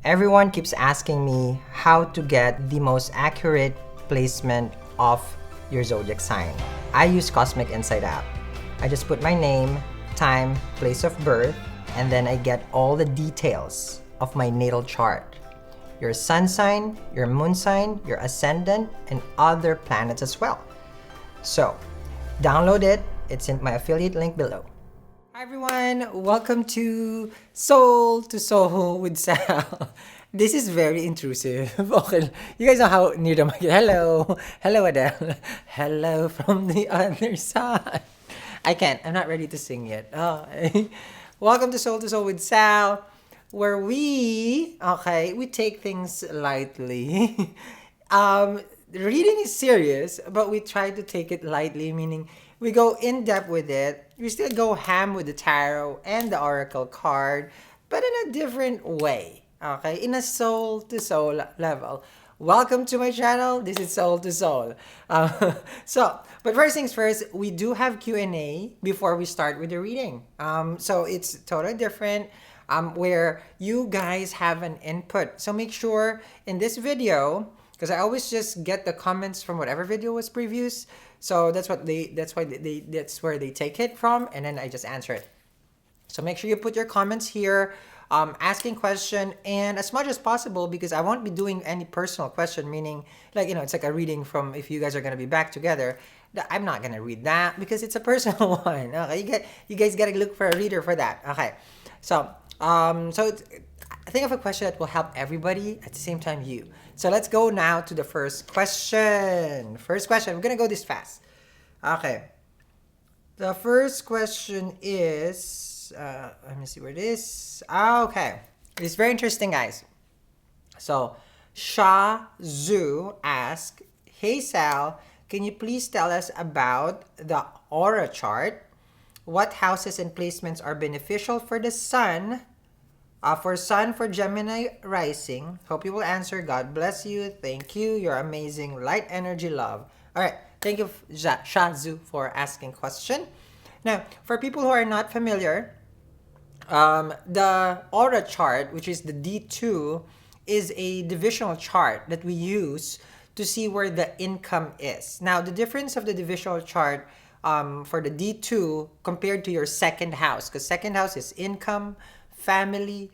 Everyone keeps asking me how to get the most accurate placement of your zodiac sign. I use Cosmic Insight app. I just put my name, time, place of birth, and then I get all the details of my natal chart. Your sun sign, your moon sign, your ascendant, and other planets as well. So, download it. It's in my affiliate link below. Hi everyone, welcome to Soul with Sal. This is very intrusive. Okay, you guys know how near the mic. Hello, hello Adele. Hello from the other side. I can't. I'm not ready to sing yet. Oh. Welcome to Soul with Sal, where we take things lightly. The reading is serious, but we try to take it lightly, meaning we go in depth with it. We still go ham with the tarot and the oracle card, but in a different way. Okay, in a soul to soul level. Welcome to my channel. This is Soul to Soul. But first things first, we do have Q&A before we start with the reading. So it's totally different. Where you guys have an input. So make sure in this video, because I always just get the comments from whatever video was previous. So that's where they take it from, and then I just answer it. So make sure you put your comments here, asking question, and as much as possible, because I won't be doing any personal question, meaning it's like a reading from if you guys are gonna be back together. I'm not gonna read that because it's a personal one. Okay, you guys gotta look for a reader for that. Okay, so think of a question that will help everybody at the same time you. So let's go now to the first question. First question, we're gonna go this fast. Okay. The first question is, let me see where it is. Okay. It's very interesting, guys. So, Sha Zhu asked, "Hey Sal, can you please tell us about the aura chart? What houses and placements are beneficial for the sun? For Gemini rising. Hope you will answer. God bless you. Thank you. You're amazing. Light energy, love." All right. Thank you, Shazu, for asking question. Now, for people who are not familiar, the aura chart, which is the D2, is a divisional chart that we use to see where the income is. Now, the difference of the divisional chart for the D2 compared to your second house, because second house is income, family,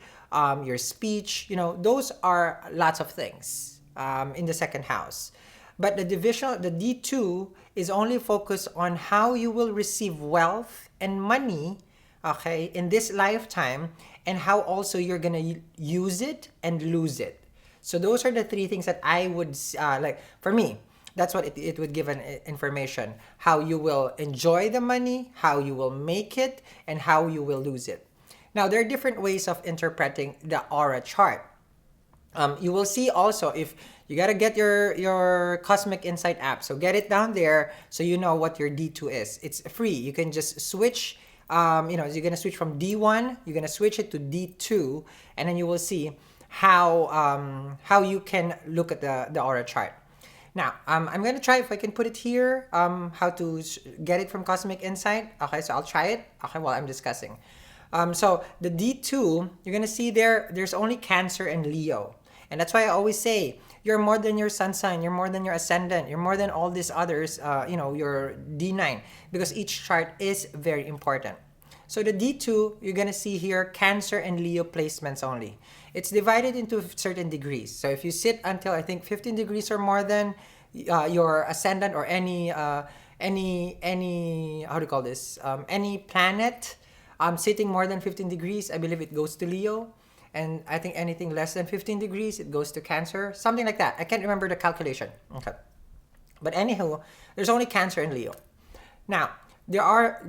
your speech, those are lots of things in the second house. But the D2 is only focused on how you will receive wealth and money, okay, in this lifetime, and how also you're gonna use it and lose it. So those are the three things that I would like. For me, that's what it would give an information: how you will enjoy the money, how you will make it, and how you will lose it. Now, there are different ways of interpreting the aura chart. You will see also, if you got to get your Cosmic Insight app, so get it down there so you know what your D2 is. It's free. You can just switch, you're going to switch from D1, you're going to switch it to D2, and then you will see how you can look at the aura chart. Now, I'm going to try if I can put it here, how to get it from Cosmic Insight. Okay, so I'll try it while I'm discussing. So the D2, you're going to see there's only Cancer and Leo. And that's why I always say, you're more than your sun sign, you're more than your ascendant, you're more than all these others, your D9, because each chart is very important. So the D2, you're going to see here Cancer and Leo placements only. It's divided into certain degrees. So if you sit until, I think, 15 degrees or more than your ascendant, or any how do you call this? Any planet sitting more than 15 degrees, I believe it goes to Leo. And I think anything less than 15 degrees, it goes to Cancer. Something like that. I can't remember the calculation. Okay. But anywho, there's only Cancer and Leo. Now, there are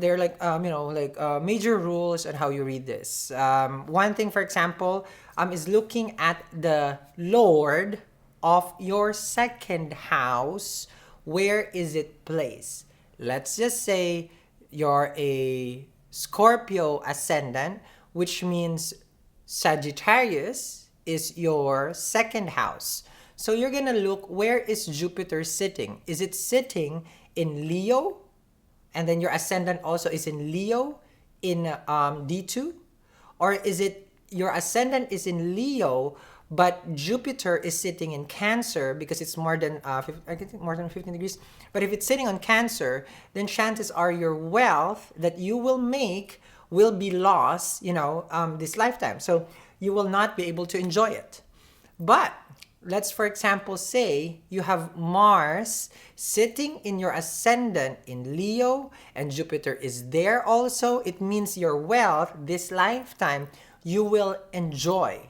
major rules on how you read this. One thing, for example, is looking at the Lord of your second house. Where is it placed? Let's just say you're a Scorpio ascendant, which means Sagittarius is your second house. So you're gonna look, where is Jupiter sitting? Is it sitting in Leo? And then your ascendant also is in Leo in D2? Or is it your ascendant is in Leo, but Jupiter is sitting in Cancer because it's more than I think more than 15 degrees. But if it's sitting on Cancer, then chances are your wealth that you will make will be lost, this lifetime. So you will not be able to enjoy it. But let's, for example, say you have Mars sitting in your ascendant in Leo and Jupiter is there also. It means your wealth this lifetime you will enjoy.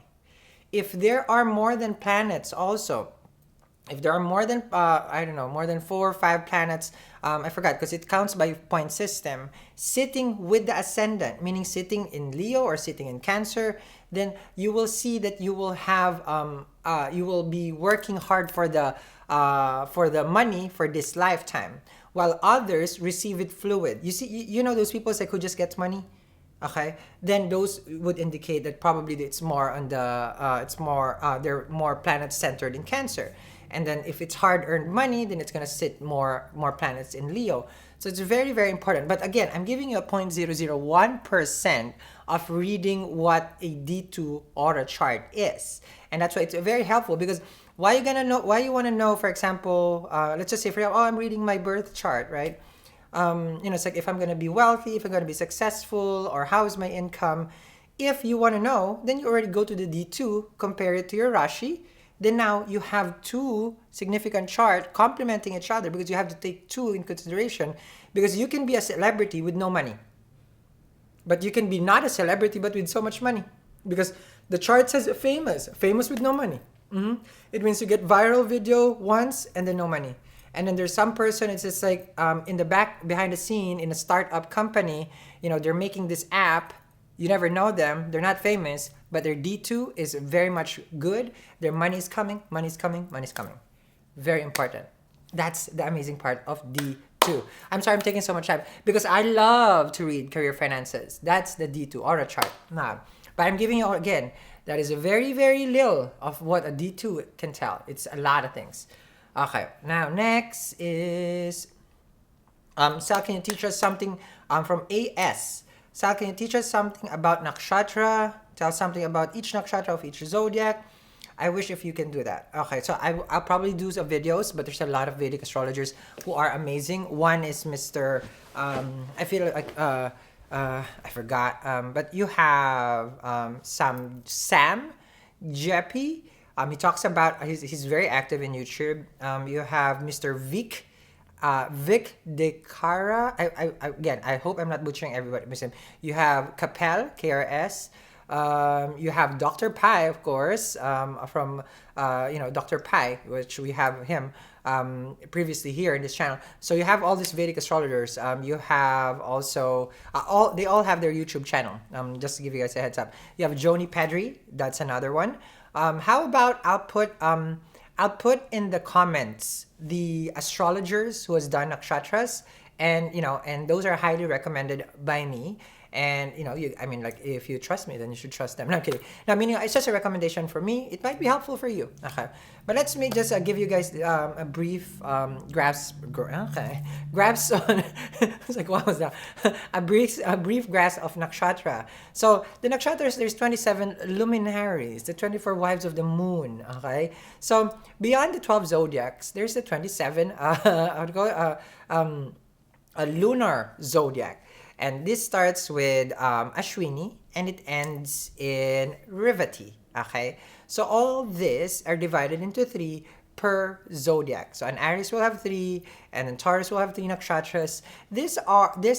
If there are more than planets also, if there are more than more than 4 or 5 planets, I forgot because it counts by point system, sitting with the ascendant, meaning sitting in Leo or sitting in Cancer, then you will see that you will have you will be working hard for the money for this lifetime, while others receive it fluid. You see, those people like who just gets money. Okay, then those would indicate that probably it's more on the they're more planets centered in Cancer. And then if it's hard earned money, then it's gonna sit more planets in Leo. So it's very, very important. But again, I'm giving you a 0.001% of reading what a D2 aura chart is. And that's why it's very helpful, because why you want to know, for example, let's just say, for example, I'm reading my birth chart, right? It's like if I'm going to be wealthy, if I'm going to be successful, or how is my income. If you want to know, then you already go to the D2, compare it to your Rashi. Then now you have 2 significant charts complementing each other, because you have to take 2 in consideration, because you can be a celebrity with no money. But you can be not a celebrity but with so much money, because the chart says famous with no money. It means you get viral video once and then no money. And then there's some person, it's just like in the back, behind the scene, in a startup company, they're making this app. You never know them. They're not famous, but their D2 is very much good. Their money is coming. Very important. That's the amazing part of D2. I'm sorry I'm taking so much time, because I love to read career finances. That's the D2 aura chart. Nah. But I'm giving you, again, that is a very, very little of what a D2 can tell. It's a lot of things. Okay, now next is Sal, can you teach us something from AS? Sal, can you teach us something about nakshatra? Tell something about each nakshatra of each zodiac. I wish if you can do that. Okay, so I'll probably do some videos, but there's a lot of Vedic astrologers who are amazing. One is Mr. I feel like I forgot, but you have Sam Jeppy. He talks about, he's very active in YouTube. You have Mr. Vic Dekara. I hope I'm not butchering everybody. You have Kapel, KRS. You have Dr. Pai, of course, from Dr. Pai, which we have him previously here in this channel. So you have all these Vedic astrologers. You have also they all have their YouTube channel. Just to give you guys a heads up. You have Joni Pedri. That's another one. How about I'll put in the comments the astrologers who has done nakshatras, and those are highly recommended by me. And if you trust me, then you should trust them. No, I'm kidding. Now, meaning it's just a recommendation for me. It might be helpful for you. Okay, but let's just give you guys a brief grasp on. It's like, what was that? a brief grasp of nakshatra. So the nakshatras, there's 27 luminaries, the 24 wives of the moon. Okay, so beyond the 12 zodiacs, there's the 27 a lunar zodiac. And this starts with Ashwini and it ends in Revati. Okay? So all this are divided into 3 per zodiac. So an Aries will have 3, and then Taurus will have 3 nakshatras. This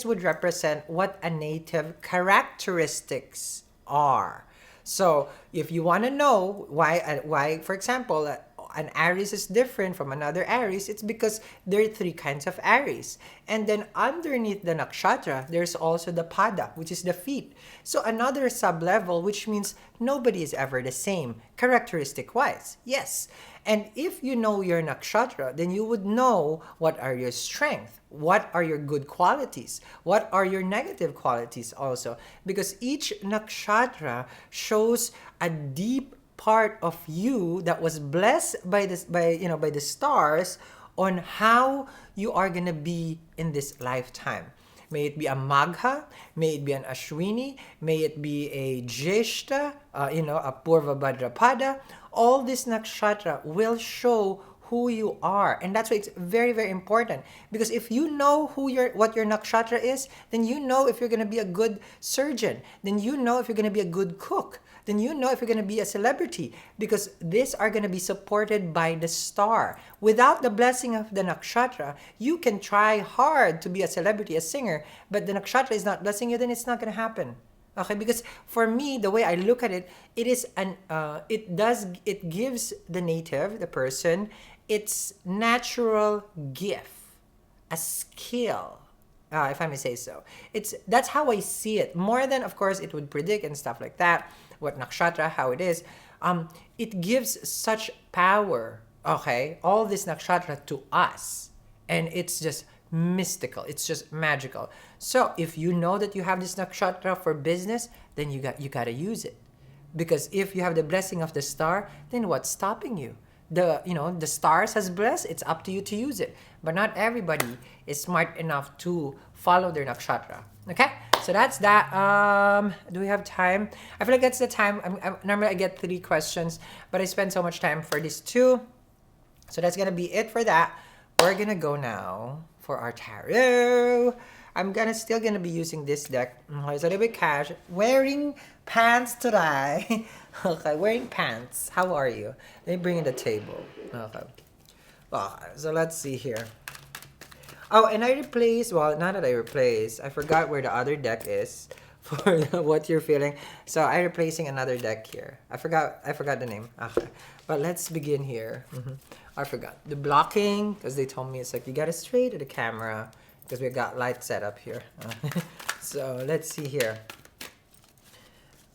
would represent what a native characteristics are. So if you want to know why, for example, an Aries is different from another Aries, it's because there are 3 kinds of Aries. And then underneath the nakshatra, there's also the pada, which is the feet. So another sub-level, which means nobody is ever the same, characteristic-wise. Yes. And if you know your nakshatra, then you would know what are your strengths, what are your good qualities, what are your negative qualities also. Because each nakshatra shows a deep part of you that was blessed by the stars on how you are gonna be in this lifetime. May it be a Magha, may it be an Ashwini, may it be a Jeshta, a Purva Bhadrapada, all this nakshatra will show who you are, and that's why it's very, very important. Because if you know what your nakshatra is, then you know if you're going to be a good surgeon, then you know if you're going to be a good cook, then you know if you're going to be a celebrity, because these are going to be supported by the star. Without the blessing of the nakshatra, you can try hard to be a celebrity, a singer, but the nakshatra is not blessing you, then it's not going to happen. Okay, because for me, the way I look at it, it gives the person, its natural gift, a skill, if I may say so. That's how I see it. More than, of course, it would predict and stuff like that, what nakshatra, how it is. It gives such power, okay, all this nakshatra to us. And it's just mystical. It's just magical. So if you know that you have this nakshatra for business, then you got to use it. Because if you have the blessing of the star, then what's stopping you? The stars has blessed, it's up to you to use it. But not everybody is smart enough to follow their nakshatra. Okay? So that's that. Do we have time? I feel like that's the time. Normally I get 3 questions, but I spend so much time for these 2. So that's gonna be it for that. We're gonna go now for our tarot. I'm still gonna be using this deck. It's a little bit cash. Wearing pants today. Okay, wearing pants. How are you? Let me bring in the table. Okay. So let's see here. Oh, and I replaced, well, not that I replaced, I forgot where the other deck is for what you're feeling. So I'm replacing another deck here. I forgot the name. Okay. But let's begin here. I forgot. The blocking, because they told me it's like you gotta straight to the camera because we got light set up here. So let's see here.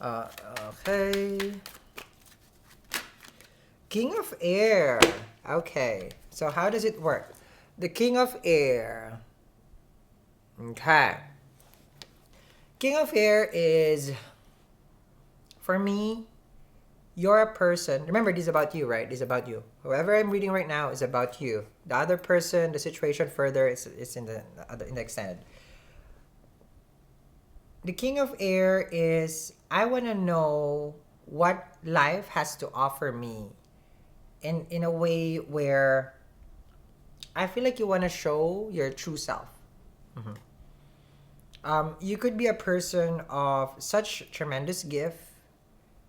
Okay. King of Air. Okay. So how does it work? The King of Air. Okay. King of Air is, for me, you're a person. Remember, this is about you, right? This is about you. Whoever I'm reading right now is about you. The other person, the situation further, is in the extended. The King of Air is, I want to know what life has to offer me in a way where I feel like you want to show your true self. You could be a person of such tremendous gift.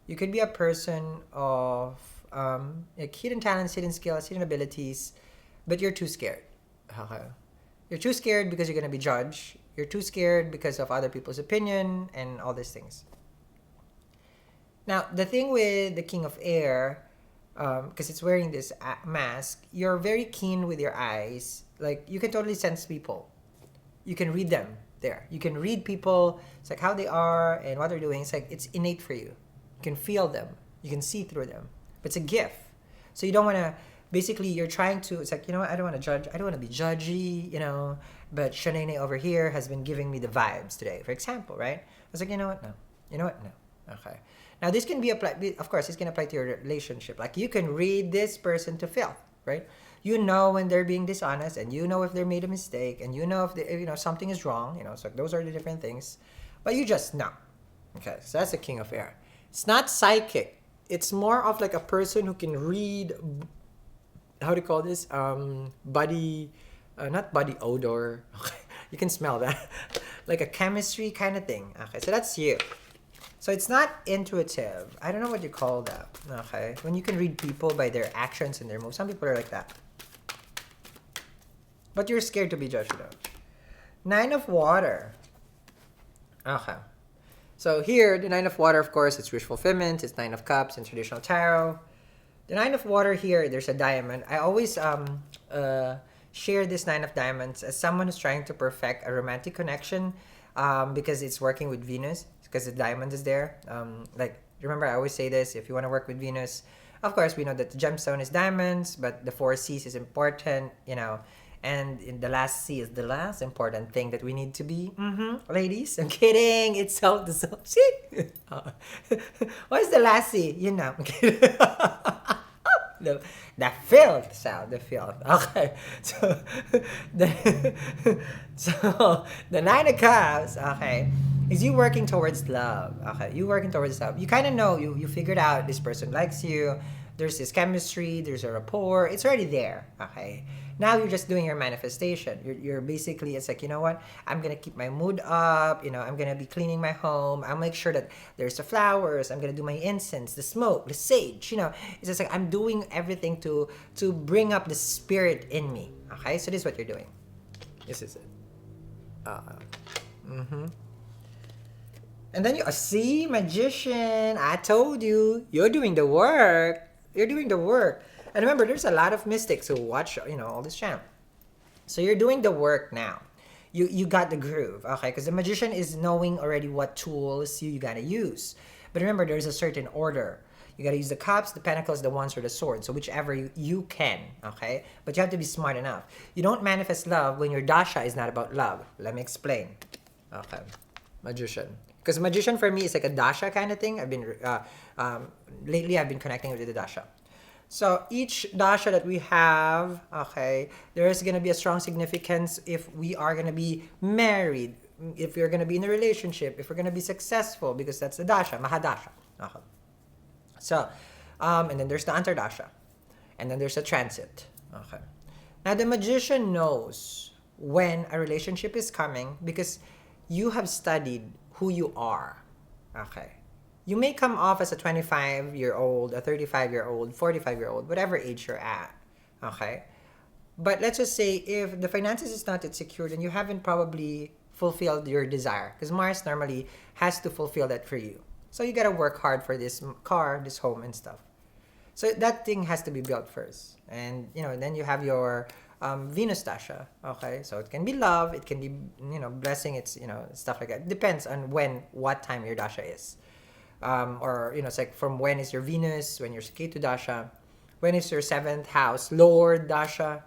You could be a person of like hidden talents, hidden skills, hidden abilities, but you're too scared. You're too scared because you're going to be judged. You're too scared because of other people's opinion and all these things. Now, the thing with the King of Air, because it's wearing this mask, you're very keen with your eyes. Like, you can totally sense people. You can read them there. You can read people. It's like how they are and what they're doing. It's like it's innate for you. You can feel them. You can see through them. But it's a gift. So you don't want to, basically, you're trying to, it's like, you know what, I don't want to judge. I don't want to be judgy, you know. But Shanae over here has been giving me the vibes today, for example, right? I was like, you know what, no. You know what, no. Okay. Now, this can be applied, of course, this can apply to your relationship. Like, you can read this person to filth, right? You know when they're being dishonest, and you know if they made a mistake, and you know if they, something is wrong, so those are the different things. But you just know. Okay, so that's the King of Air. It's not psychic. It's more of like a person who can read, how do you call this? Body, not body odor. Okay, you can smell that. Like a chemistry kind of thing. Okay, so that's you. So it's not intuitive. I don't know what you call that. Okay, when you can read people by their actions and their moves. Some people are like that. But you're scared to be judged though. 9 of Water. Okay. So here, the 9 of Water, of course, it's wish fulfillment. It's 9 of Cups in traditional tarot. The 9 of Water here, there's a diamond. I always share this 9 of Diamonds as someone who's trying to perfect a romantic connection because it's working with Venus, because the diamond is there. Like, remember, I always say this, if you want to work with Venus, of course, we know that the gemstone is diamonds, but the 4 C's is important, and in the last C is the last important thing that we need to be. Ladies, I'm kidding. It's so the soap. See? What's the last C? I'm kidding. The filth sound, the filth. Okay. So the 9 of Cups, okay, is you working towards love. Okay, you working towards love. You kind of know, you figured out this person likes you. There's this chemistry, there's a rapport, it's already there, okay? Now you're just doing your manifestation. You're basically, it's like, you know what? I'm gonna keep my mood up, you know, I'm gonna be cleaning my home. I'll make sure that there's the flowers, I'm gonna do my incense, the smoke, the sage, you know. It's just like I'm doing everything to bring up the spirit in me, okay? So this is what you're doing. This is it. And then you see, magician, I told you, you're doing the work. You're doing the work. And remember, there's a lot of mystics who watch, you know, all this channel. So you're doing the work now. You got the groove, okay? Because the magician is knowing already what tools you gotta use. But remember, there's a certain order. You gotta use the cups, the pentacles, the wands, or the sword. So whichever you can, okay? But you have to be smart enough. You don't manifest love when your dasha is not about love. Let me explain. Okay, magician. Because magician for me is like a dasha kind of thing. I've been lately I've been connecting with the dasha. So each dasha that we have, okay, there is gonna be a strong significance if we are gonna be married, if we're gonna be in a relationship, if we're gonna be successful, because that's the dasha, mahadasha. Okay. So, and then there's the antardasha, and then there's a transit. Okay. Now the magician knows when a relationship is coming because you have studied who you are. Okay. You may come off as a 25-year-old, a 35-year-old, 45-year-old, whatever age you're at. Okay. But let's just say if the finances is not yet secured and you haven't probably fulfilled your desire, because Mars normally has to fulfill that for you. So you gotta work hard for this car, this home, and stuff. So that thing has to be built first, and you know, then you have your Venus dasha. Okay, so it can be love, it can be, you know, blessing. It's, you know, stuff like that. It depends on what time your dasha is, or you know, it's like from when is your Venus, when your Ketu dasha, when is your 7th house Lord dasha.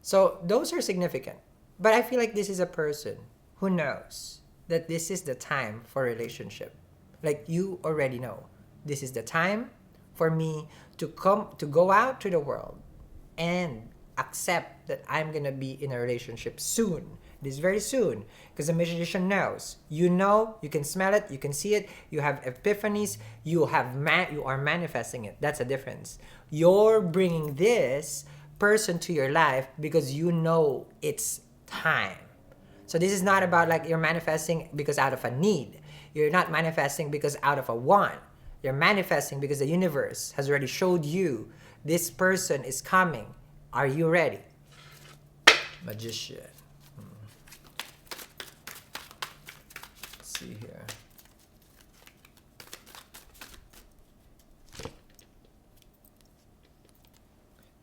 So those are significant. But I feel like this is a person who knows that this is the time for relationship. Like you already know, this is the time for me to go out to the world and accept that I'm gonna be in a relationship soon. This very soon, because the magician knows. You know, you can smell it, you can see it. You have epiphanies. You are manifesting it. That's a difference. You're bringing this person to your life because you know it's time. So this is not about like you're manifesting because out of a need. You're not manifesting because out of a want. You're manifesting because the universe has already showed you this person is coming. Are you ready? Magician. Let's see here.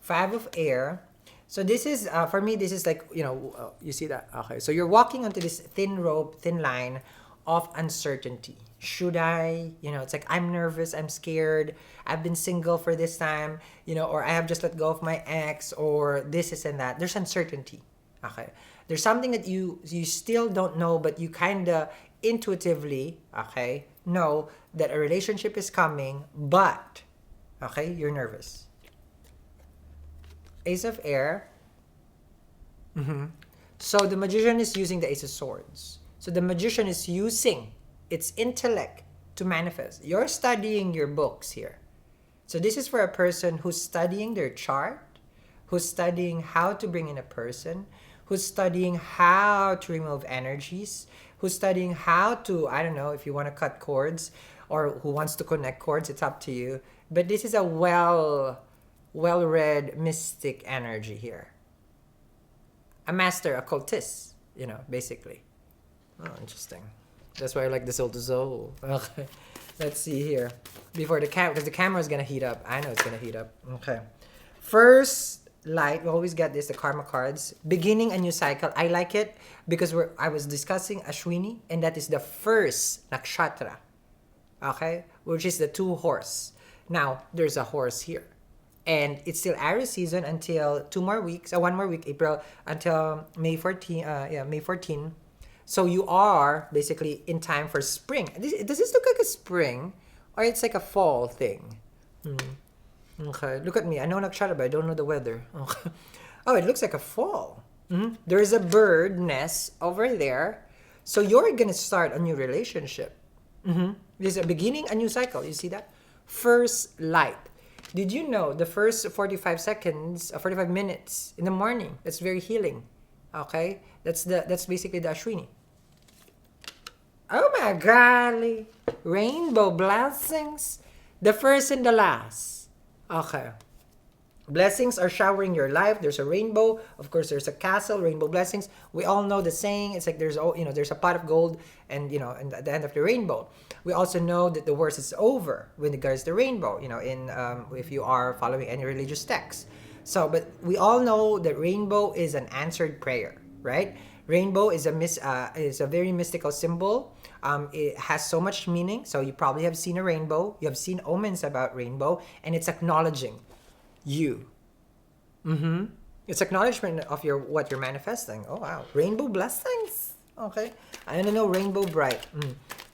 Five of air. So this is, for me, this is like, you know, you see that? Okay, so you're walking onto this thin rope, thin line of uncertainty. Should I, you know, it's like I'm nervous, I'm scared, I've been single for this time, you know, or I have just let go of my ex, or this is and that. There's uncertainty. Okay, there's something that you still don't know, but you kind of intuitively, okay, know that a relationship is coming, but okay, you're nervous. Ace of air. So the magician is using the Ace of Swords. So the magician is using its intellect to manifest. You're studying your books here. So this is for a person who's studying their chart, who's studying how to bring in a person, who's studying how to remove energies, who's studying how to, I don't know, if you want to cut cords or who wants to connect cords, it's up to you. But this is a well-read mystic energy here. A master occultist, you know, basically. Oh, interesting. That's why I like this old Zoe. Okay, let's see here. Before the because the camera is gonna heat up. I know it's gonna heat up. Okay. First light, we always get this, the karma cards. Beginning a new cycle. I like it because I was discussing Ashwini, and that is the first nakshatra. Okay, which is the 2 horse. Now there's a horse here. And it's still Aries season until 1 more week, April, until May 14. May 14. So you are basically in time for spring. Does this look like a spring, or it's like a fall thing? Okay, look at me. I know nakshatra, but I don't know the weather. Okay. Oh, it looks like a fall. There is a bird nest over there. So you're gonna start a new relationship. This is a beginning, a new cycle. You see that? First light. Did you know the first 45 seconds, 45 minutes in the morning, that's very healing. Okay? That's basically the Ashwini. Oh my golly. Rainbow blessings. The first and the last. Okay. Blessings are showering your life. There's a rainbow. Of course, there's a castle, rainbow blessings. We all know the saying. It's like there's a pot of gold and, and at the end of the rainbow. We also know that the worst is over when regards the rainbow, in if you are following any religious text. So, but we all know that rainbow is an answered prayer, right? Rainbow is a very mystical symbol. It has so much meaning. So you probably have seen a rainbow. You have seen omens about rainbow, and it's acknowledging you. It's acknowledgement of what you're manifesting. Oh wow, rainbow blessings. Okay, I don't know, rainbow bright.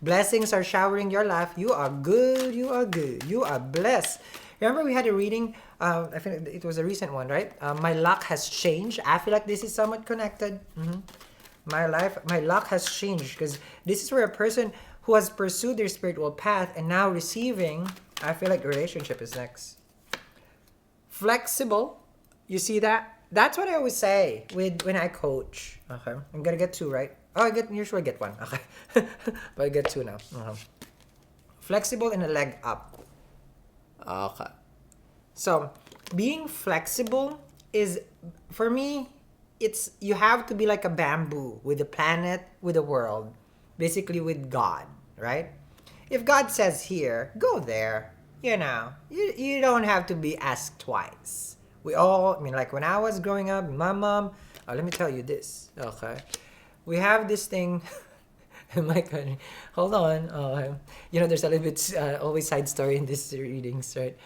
Blessings are showering your life. You are good. You are good. You are blessed. Remember we had a reading. I think it was a recent one, right? My luck has changed. I feel like this is somewhat connected. My luck has changed because this is where a person who has pursued their spiritual path and now receiving. I feel like the relationship is next. Flexible. You see that? That's what I always say when I coach. Okay. I'm gonna get 2, right? Oh, usually I get 1. Okay. But I get 2 now. Flexible and a leg up. Okay. So, being flexible is, for me, you have to be like a bamboo with the planet, with the world, basically with God, right? If God says here, go there. You don't have to be asked twice. Like when I was growing up, my mom, let me tell you this, okay? We have this thing in my country. Hold on. There's a little bit, always side story in these readings, right?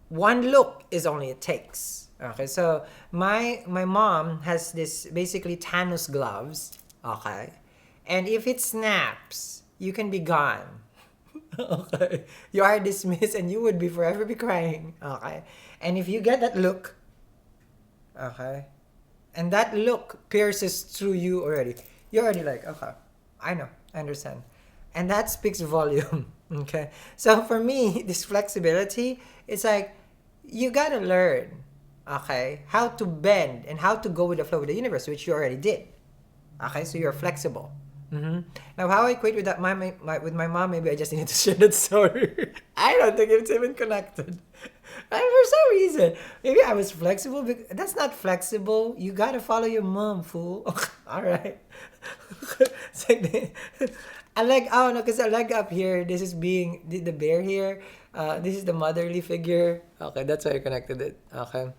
One look is only it takes. Okay, so my mom has this basically Thanos gloves, okay? And if it snaps, you can be gone. Okay, you are dismissed and you would forever be crying. Okay, and if you get that look, okay, and that look pierces through you already, you're already like, okay, I know, I understand, and that speaks volume. Okay, so for me, this flexibility, it's like you gotta learn, okay, how to bend and how to go with the flow of the universe, which you already did. Okay, so you're flexible. Now, how I equate with that with my mom, maybe I just need to share that story. I don't think it's even connected. And for some reason, maybe I was flexible. That's not flexible. You gotta follow your mom, fool. All right. It's like a leg. Oh no, because a leg up here. This is being the bear here. This is the motherly figure. Okay, that's why I connected it. Okay.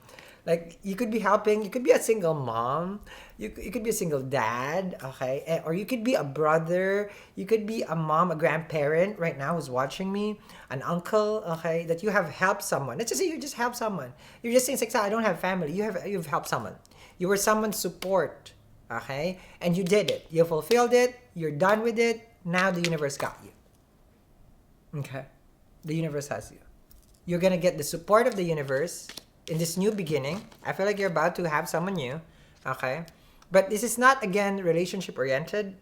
Like, you could be helping, you could be a single mom, you could be a single dad, okay? Or you could be a brother, you could be a mom, a grandparent right now who's watching me, an uncle, okay? That you have helped someone. Let's just say you just helped someone. You're just saying, I don't have family. You've helped someone. You were someone's support, okay? And you did it. You fulfilled it. You're done with it. Now the universe got you. Okay? The universe has you. You're gonna get the support of the universe in this new beginning. I feel like you're about to have someone new, okay? But this is not, again, relationship oriented.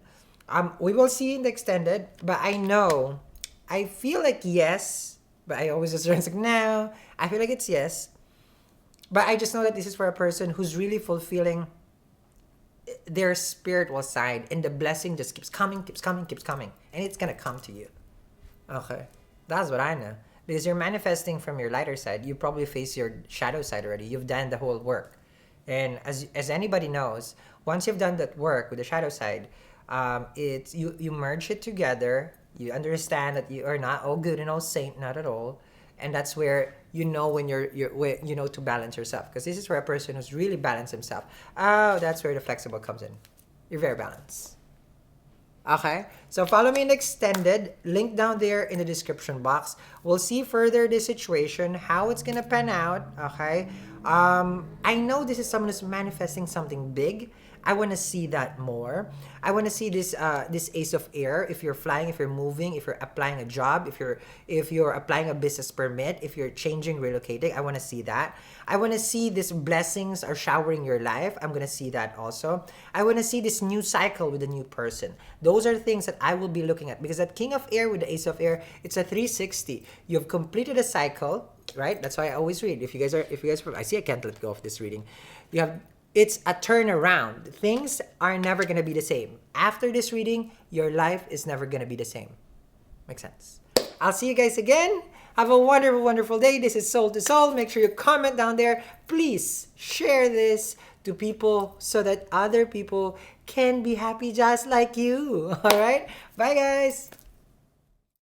We will see in the extended, but I feel like yes, but I always just like, no, I feel like it's yes. But I just know that this is for a person who's really fulfilling their spiritual side, and the blessing just keeps coming, and it's gonna come to you, okay? That's what I know. Because you're manifesting from your lighter side, you probably face your shadow side already. You've done the whole work. And as anybody knows, once you've done that work with the shadow side, it's you merge it together. You understand that you are not all good and all saint, not at all. And that's where you know when you know to balance yourself. Because this is where a person who's really balanced himself. Oh, that's where the flexible comes in. You're very balanced. Okay, so follow me in the extended, link down there in the description box. We'll see further this situation, how it's gonna pan out, okay? I know this is someone who's manifesting something big. I want to see that more. I want to see this Ace of Air. If you're flying, if you're moving, if you're applying a job, if you're applying a business permit, if you're changing, relocating, I want to see that. I want to see these blessings are showering your life. I'm gonna see that also. I want to see this new cycle with a new person. Those are things that I will be looking at, because that King of Air with the Ace of Air, it's a 360. You've completed a cycle, right? That's why I always read. If you guys, I see I can't let go of this reading. It's a turnaround. Things are never gonna be the same. After this reading, your life is never gonna be the same. Makes sense. I'll see you guys again. Have a wonderful, wonderful day. This is Soul to Soul. Make sure you comment down there. Please share this to people so that other people can be happy just like you. All right? Bye, guys.